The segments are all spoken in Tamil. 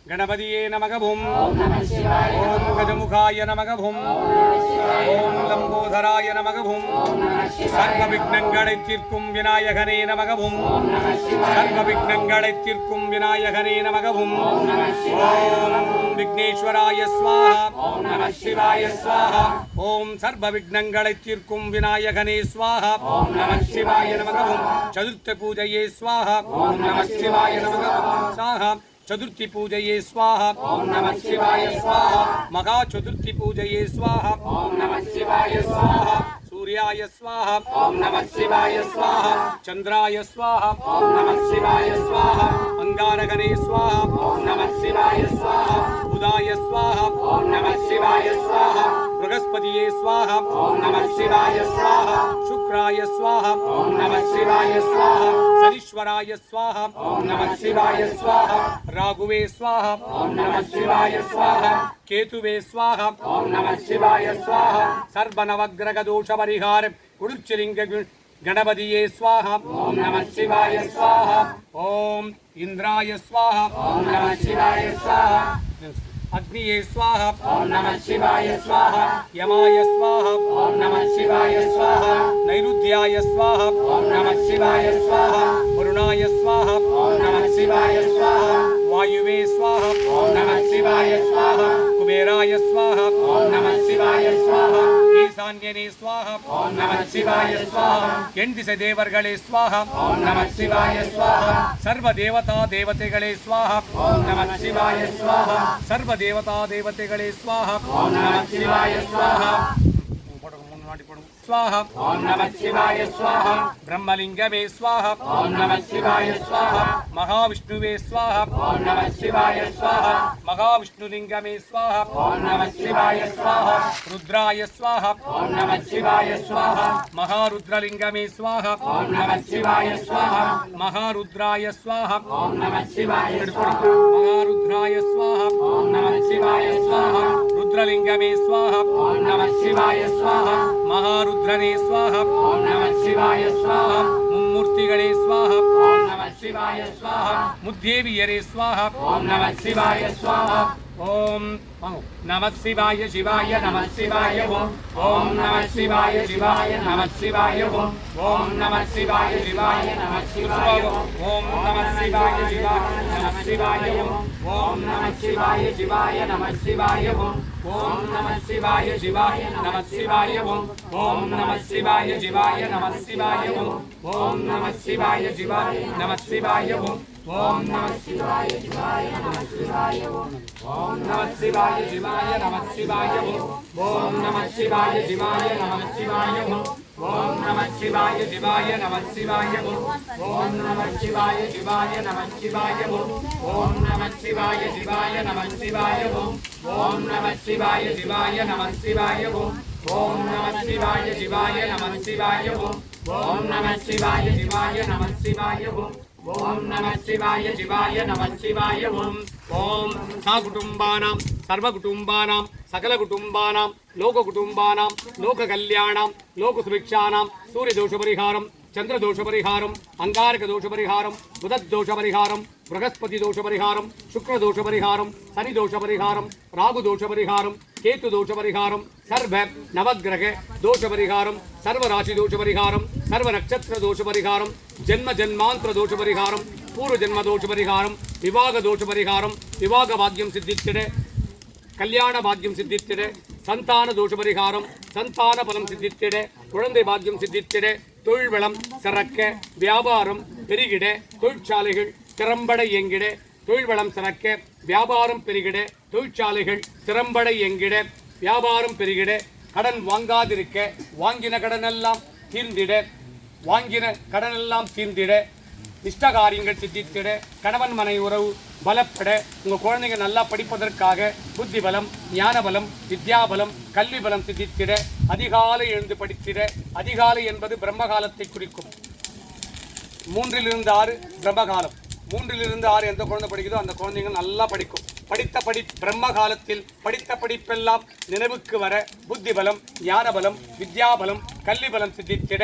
गणपतिये नमः ओम गजमुखाय नमः ओम लंबोदराय नमः ओम सर्वविघ्नங்களை தீர்க்கும் விநாயகனே நமக ஓம் सर्वविघ्नங்களை தீர்க்கும் விநாயகனே நமக ஓம் விக்னேஸ்வராய ஸ்வாஹா ஓம் நம சிவாய ஸ்வாஹா ஓம் सर्वविघ्नங்களை தீர்க்கும் விநாயகனே ஸ்வாஹா ஓம் நம சிவாய நமக ஓம் சதுர்த்த பூஜையே ஸ்வாஹா ஓம் நம சிவாய நமக ஸ்வாஹா चतुर्थी पूजये स्वाहा ओम नमः शिवाय स्वाहा महा चतुर्थी पूजये स्वाहा ओम नमः शिवाय स्वाहा सूर्याय स्वाहा ओम नमः शिवाय स्वाहा चंद्राय स्वाहा ओम नमः शिवाय स्वाहा अंगारगणे स्वाहा ओम नमः शिवाय स्वाहा बुधाय स्वाहा ओम नमः शिवाय स्वाहा बृहस्पतिये स्वाहा ओम नमः शिवाय स्वाहा शुक्राय स्वाहा ओम नमः शिवाय स्वाहा शनीश्वराय स्वाहा ओम नमः शिवाय स्वाहा राघुवे स्वाहा ओम नमः शिवाय स्वाहा केतुवे स्वाहा ओम नमः शिवाय स्वाहा सर्वनवग्रह दोष परिहार कुरुचिलिंग गणपतिये स्वाहा ओम नमः शिवाय स्वाहा ओम इंद्राय स्वाहा ओम नमः शिवाय स्वाहा अग्निये स्वाहा ओम नमः शिवाय स्वाहा यमाय स्वाहा ओम नमः शिवाय स्वाहा नैरुद्याय स्वाहा ओम नमः शिवाय स्वाहा वरुणाय स्वाहा ओम नमः शिवाय स्वाहा वायुवे स्वाहा ओम नमः शिवाय स्वाहा कुबेराय स्वाहा ओम नमः शिवाय स्वाहा ईशान्यने स्वाहा ओम नमः शिवाय स्वाहा एंदिसे देवर्गळे स्वाहा ओम नमः शिवाय स्वाहा सर्व देवता देवतेगळे स्वाहा ओम नमः शिवाय स्वाहा सर्व देवता देवतेगळे स्वाहा ओम नमः शिवाय स्वाहा स्वाहा ओम नमः शिवाय स्वाहा ब्रह्मलिंगवे स्वाहा ओम नमः शिवाय स्वाहा महाविष्णुवे स्वाहा ओम नमः शिवाय स्वाहा महाविष्णुलिंगमे स्वाहा ओम नमः शिवाय स्वाहा रुद्राय स्वाहा ओम नमः शिवाय स्वाहा महारुद्रलिंगमे स्वाहा ओम नमः शिवाय स्वाहा महारुद्राय स्वाहा ओम नमः शिवाय महारुद्राय स्वाहा ओम नमः शिवाय स्वाहा रुद्रलिंगमे स्वाहा ओम नमः शिवाय स्वाहा महारुद्रने स्वाहा ओम नमः शिवाय स्वाहा मुम्मूर्तिगणे स्वाहा ओम नमः शिवाय स्वाहा मुद्देवियरे स्वाहा ओम नमः शिवाय स्वाहा ओम नमः शिवाय शिवाय नमः शिवाय ओम नमः शिवाय शिवाय नमः शिवाय ओम नमः शिवाय शिवाय नमः शिवाय ओम नमः शिवाय शिवाय नमः शिवाय ओम नमः शिवाय शिवाय नमः शिवाय ओम नमः शिवाय शिवाय नमः शिवाय ओम नमः शिवाय शिवाय नमः शिवाय ओम नमः शिवाय शिवाय नमः शिवाय ओम नमः शिवाय शिवाय नमः शिवाय ओम नमः शिवाय शिवाय नमः शिवाय ओम नमः शिवाय शिवाय नमः शिवाय ओम नमः शिवाय शिवाय नमः शिवाय ओम नमः शिवाय शिवाय नमः शिवाय ओम नमः शिवाय शिवाय नमः शिवाय ओम नमः शिवाय शिवाय नमः शिवाय ओम नमः शिवाय शिवाय नमः शिवाय ओम नमः शिवाय शिवाय नमः शिवाय ओम नमः शिवाय शिवाय नमः शिवाय ओम साकुटुंबानां सर्वकुटुंबानां सकलकुटुंबानां लोककुटुंबानां लोककल्याणां लोकसुभिक्षाणां सूर्यदोषपरिहारं चंद्रदोषपरिहारं अंगारकदोषपरिहारं बुधदोषपरिहारं बृहस्पतिदोषपरिहारं शुक्रदोषपरिहारं शनिदोषपरिहारं राहुदोषपरिहारं केतुदोषपरिहारं सर्व नवग्रह दोषपरिहारं सर्वराशिदोषपरिहारं सर्वनक्षत्रदोषपरिहारं जन्म जन्मांतर दोषपरिहारं पूर्व जन्म दोषपरिहारं विवाह दोषपरिहारं विवाह भाग्यं सिद्धिच्चिड कल्याण भाग्यं सिद्धिच्चिड संतान दोषपरिहारं संतान फलं सिद्धिच्चिड कुழந்தை भाग्यं सिद्धिच्चिड தொழில் வளம் சிறக்க வியாபாரம் பெருகிட தொழிற்சாலைகள் திறம்பட இயங்கிட தொழில் வளம் சிறக்க வியாபாரம் பெருகிட தொழிற்சாலைகள் திறம்பட இயங்கிட வியாபாரம் பெருகிட கடன் வாங்காதிருக்க வாங்கின கடனெல்லாம் தீர்ந்திட வாங்கின கடனெல்லாம் தீர்ந்திட இஷ்டகாரியங்கள் சித்தித்திட கணவன் மனை உறவு பலப்பட உங்கள் குழந்தைங்க நல்லா படிப்பதற்காக புத்தி பலம் ஞான பலம் வித்யா பலம் கல்வி பலம் சித்தித்திட அதிகாலை எழுந்து படித்திட அதிகாலை என்பது பிரம்மகாலத்தை குறிக்கும் 3 to 6 பிரம்மகாலம் 3 to 6 எந்த குழந்தை படிக்குதோ அந்த குழந்தைங்க நல்லா படிக்கும் படித்த பிரம்ம காலத்தில் படித்த படிப்பெல்லாம் நினைவுக்கு வர புத்தி பலம் ஞான பலம் வித்யா பலம் கல்வி பலம் சித்தித்திட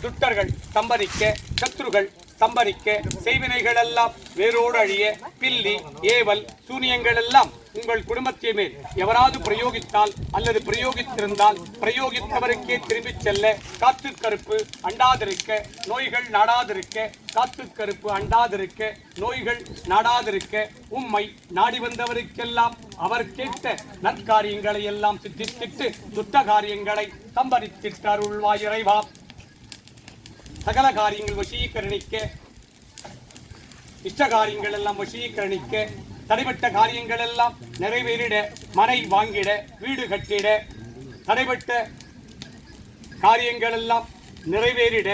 துட்டர்கள் சம்பதிக்க சத்ருகள் ஸ்தம்பரிக்க, செய்வினைகள் எல்லாம் வேரோடு அழிய, பில்லி ஏவல் சூனியங்கள் எல்லாம் உங்கள் குடும்பத்தின் மேல் எவராது பிரயோகித்தால் அல்லது பிரயோகித்திருந்தால் பிரயோகித்தவருக்கே திரும்பிச் செல்ல, காத்து கருப்பு அண்டாதிருக்க, நோய்கள் நாடாதிருக்க, காத்து கருப்பு அண்டாதிருக்க, நோய்கள் நாடாதிருக்க, உம்மை நாடி வந்தவருக்கெல்லாம் அவர் கேட்ட நற்காரியங்களை எல்லாம் சித்தித்திட்டு துட்ட காரியங்களை சம்பரித்திட்டு அருள்வாய் இறைவா. சகல காரியங்கள் வசீகரணிக்க, இஷ்ட காரியங்கள் எல்லாம் வசீகரணிக்க, தடைபட்ட காரியங்கள் எல்லாம் நிறைவேறிட, மனை வாங்கிட, வீடு கட்டிட, தடைபட்ட காரியங்கள் எல்லாம் நிறைவேறிட,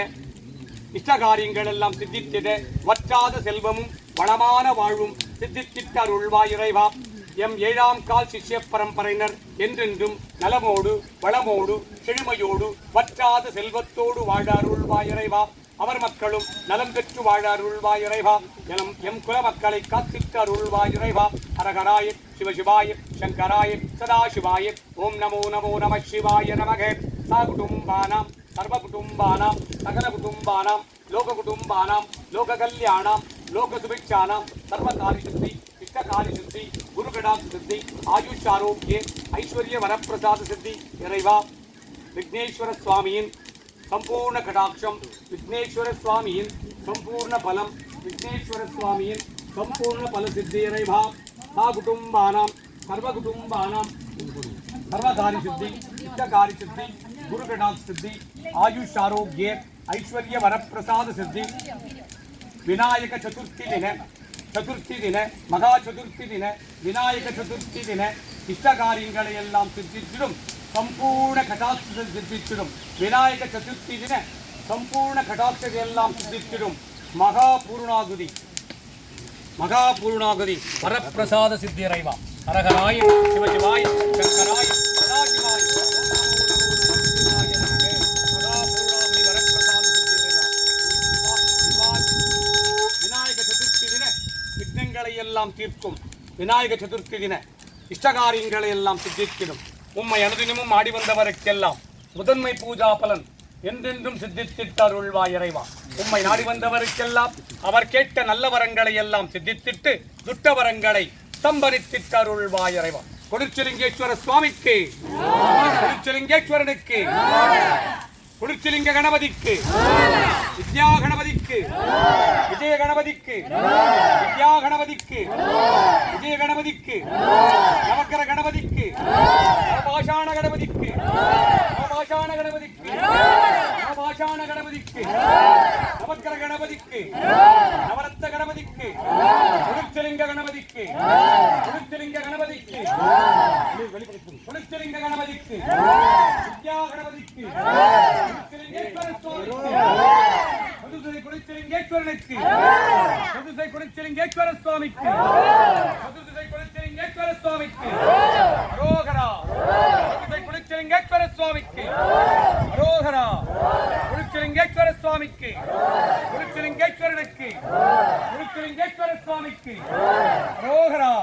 இஷ்ட காரியங்கள் எல்லாம் சித்தித்திட, வற்றாத செல்வமும் வளமான வாழ்வும் சித்தித்திட்டு அருள்வாய் இறைவா. எம் 7ஆம் கால் சிஷ்ய பரம்பரையினர் என்றென்றும் நலமோடு வளமோடு செழுமையோடு வற்றாத செல்வத்தோடு வாழ அருள்வாய் இறைவா. அவர் மக்களும் நலம் பெற்று வாழ அருள்வாய் இறைவா. எம் குல மக்களை காத்திட்டு அருள்வாய் இறைவா. ஹரஹராய சிவசிவாய சங்கராய சதாசிவாய ஓம் நமோ நமோ நம சிவாய நமக. சாகுடும்பானாம் சர்வகுடும்பானாம் சகலகுடும்பானாம் லோககுடும்பானாம் லோககல்யாணாம் லோகசுபிக்ஷானாம் சர்வகாரிசித்தி இஷ்டகாரிசித்தி குருகடாக் சித்தி ஆயுஷ் ஆரோக்கிய ஐஸ்வர்ய வரப்பிரசாத சித்தி இறைவா. விக்னேஸ்வர சுவாமியின் சம்பூர்ண கடாட்சம், விக்னேஸ்வர சுவாமியின் சம்பூர்ண பலம், விக்னேஸ்வர சுவாமியின் சம்பூர்ண பல சித்தி இறைவா. சா குடும்பானாம் சர்வகுடும்பானாம் சர்வகாரி சித்தி இஷ்டகாரி சித்தி குருகடாக் சித்தி ஆயுஷ் ஆரோக்கிய ஐஸ்வர்ய வரப்பிரசாத சித்தி. விநாயக சதுர்த்தி தின மகா சதுர்த்தி தின விநாயக சதுர்த்தி தின இஷ்டகாரியங்களை எல்லாம் சித்தித்திடும் சம்பூர்ண கடாட்சத்தை சித்தித்திடும். விநாயக சதுர்த்தி தின சம்பூர்ண கடாட்சத்தை எல்லாம் சித்தித்திடும் மகா பூர்ணாகுதி வரப்பிரசாத சித்தி இறைவா. ஹரஹராய சிவசிவாய சங்கராய சதாசிவாய எல்லாம் தீர்க்கும். விநாயக சதுர்த்தி தின இஷ்டகாரியங்களை எல்லாம் சித்தித்திடும். உம்மை அனுதினமும் ஆடி வந்தவருக்கெல்லாம் முதன்மை பூஜா பலன் என்றென்றும் சித்தித்திட்டு அருள்வாய் இறைவா. உம்மை நாடி வந்தவருக்கெல்லாம் அவர் கேட்ட நல்ல வரங்களை எல்லாம் சித்தித்திட்டு துட்ட வரங்களை சம்பரித்திட்டு அருள்வாய் இறைவா. கொடுச்சிலிங்கேஸ்வர சுவாமிக்கு, கொடுச்சிலிங்கேஸ்வரனுக்கு, குடிச்சிலிங்க கணபதிக்கு, வித்யா கணபதிக்கு, விஜய கணபதிக்கு, வித்யா கணபதிக்கு, விஜய கணபதிக்கு, நவக்கர கணபதிக்கு, நவபாஷாண கணபதிக்கு, நவபாஷாண கணபதிக்கு, நவபாஷாண கணபதிக்கு, நவக்கர கணபதிக்கு, நவரத்த கணபதிக்கு, குடிச்சிலிங்க கணபதிக்கு, குடிச்சிலிங்க கணபதிக்கு, குடிச்சிலிங்க கணபதிக்கு, வித்யா கணபதிக்கு, குடிச்சிலிங்கேஸ்வரனுக்கு, குடிச்சிலிங்கேஸ்வர சுவாமிக்கு, குடிச்சிலிங்கேஸ்வர சுவாமிக்கு அரோகரா. குடிச்சிலிங்கேஸ்வர சுவாமிக்கு அரோகரா. குடிச்சிலிங்கேஸ்வர சுவாமிக்கு, குடிச்சிலிங்கேஸ்வரனுக்கு, குடிச்சிலிங்கேஸ்வர சுவாமிக்கு அரோகரா.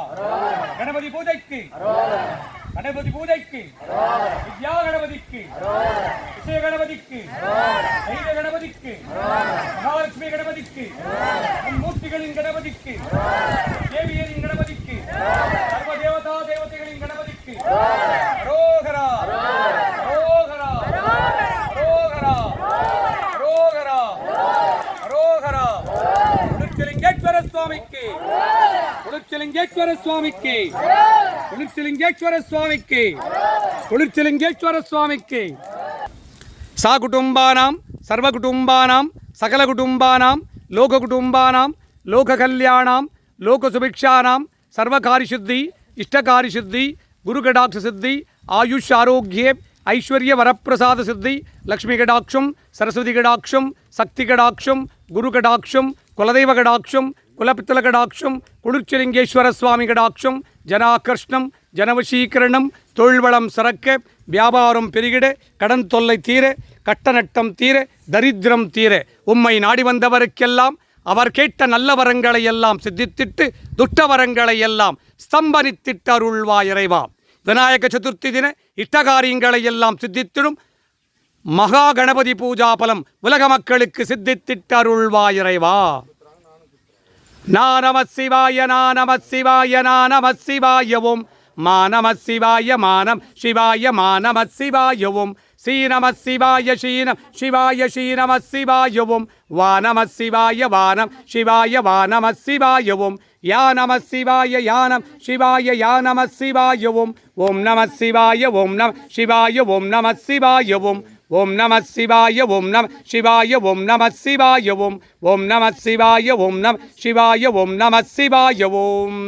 கணபதி பூஜைக்கு, கணபதி பூஜைக்கு, வித்யா கணபதிக்கு, விஜய கணபதிக்கு, தெய்வ கணபதிக்கு, மகாலட்சுமி கணபதிக்கு, மூர்த்திகளின் கணபதிக்கு, தேவியரின் கணபதிக்கு, சர்வ தேவதா தேவதைகளின் கணபதிக்கு அரோகரா, அரோகரா, அரோகரா, அரோகரா, அரோகரா. குடிச்சிலிங்கேஸ்வர சுவாமிக்கு, குடிச்சிலிங்கேஸ்வர சுவாமிக்கு, குடிச்சிலிங்கேஸ்வர சுவாமிக்கு, குடிச்சிலிங்கேஸ்வர சுவாமிக்கு. சா குடும்பானாம் சர்வகுடும்பானாம் சகலகுடும்பானாம் லோககுடும்பானாம் லோககல்யாணாம் லோகசுபிக்ஷானாம் சர்வகாரிசித்தி இஷ்டகாரிசித்தி குருகடாட்ச சித்தி ஆயுஷ் ஆரோக்கிய ஐஸ்வர்ய வரப்பிரசாத சித்தி லக்ஷ்மி கடாட்சம் சரஸ்வதி கடாட்சம் சக்தி கடாட்சம் குரு கடாட்சம் குலதெய்வ கடாட்சம் குலபித்தல கடாட்சம் குடிச்சிலிங்கேஸ்வர சுவாமி கடாட்சம் ஜனாகர்ஷ்ணம் ஜனவசீகரணம் தொழில்வளம் சிறக்க வியாபாரம் பெருகிட கடன் தொல்லை தீர கட்ட நட்டம் தீர தரித்திரம் தீர உம்மை நாடி வந்தவருக்கெல்லாம் அவர் கேட்ட நல்ல வரங்களை எல்லாம் சித்தித்திட்டு துட்ட வரங்களை எல்லாம் ஸ்தம்பனித்திட்டு அருள்வாய் இறைவா. விநாயக சதுர்த்தி தின இஷ்டகாரியங்களை எல்லாம் சித்தித்திடும் மகா கணபதி பூஜா பலம் உலக மக்களுக்கு சித்தித்திட்டு அருள்வாய் இறைவா. நம சிவாய நம சிவாய நம சிவாயவும் மா நம சிவாய மானம் சிவாய மா நம சிவாயவும் ஸ்ரீ நம சிவாய ஸ்ரீனம் சிவாய ஸ்ரீ நம சிவாயவும் வா நம சிவாய வானம் சிவாய வா நம சிவாயவும் யா நம சிவாய யானம் சிவாய யா நம சிவாயவும் ஓம் நம சிவாய ஓம் நம சிவாய ஓம் நம சிவாயவும் ஓம் நம சிவாய ஓம் நம சிவாய ஓம் நம சிவாயவும் ஓம் நம சிவாய ஓம் நம சிவாய ஓம் நம சிவாயவும்.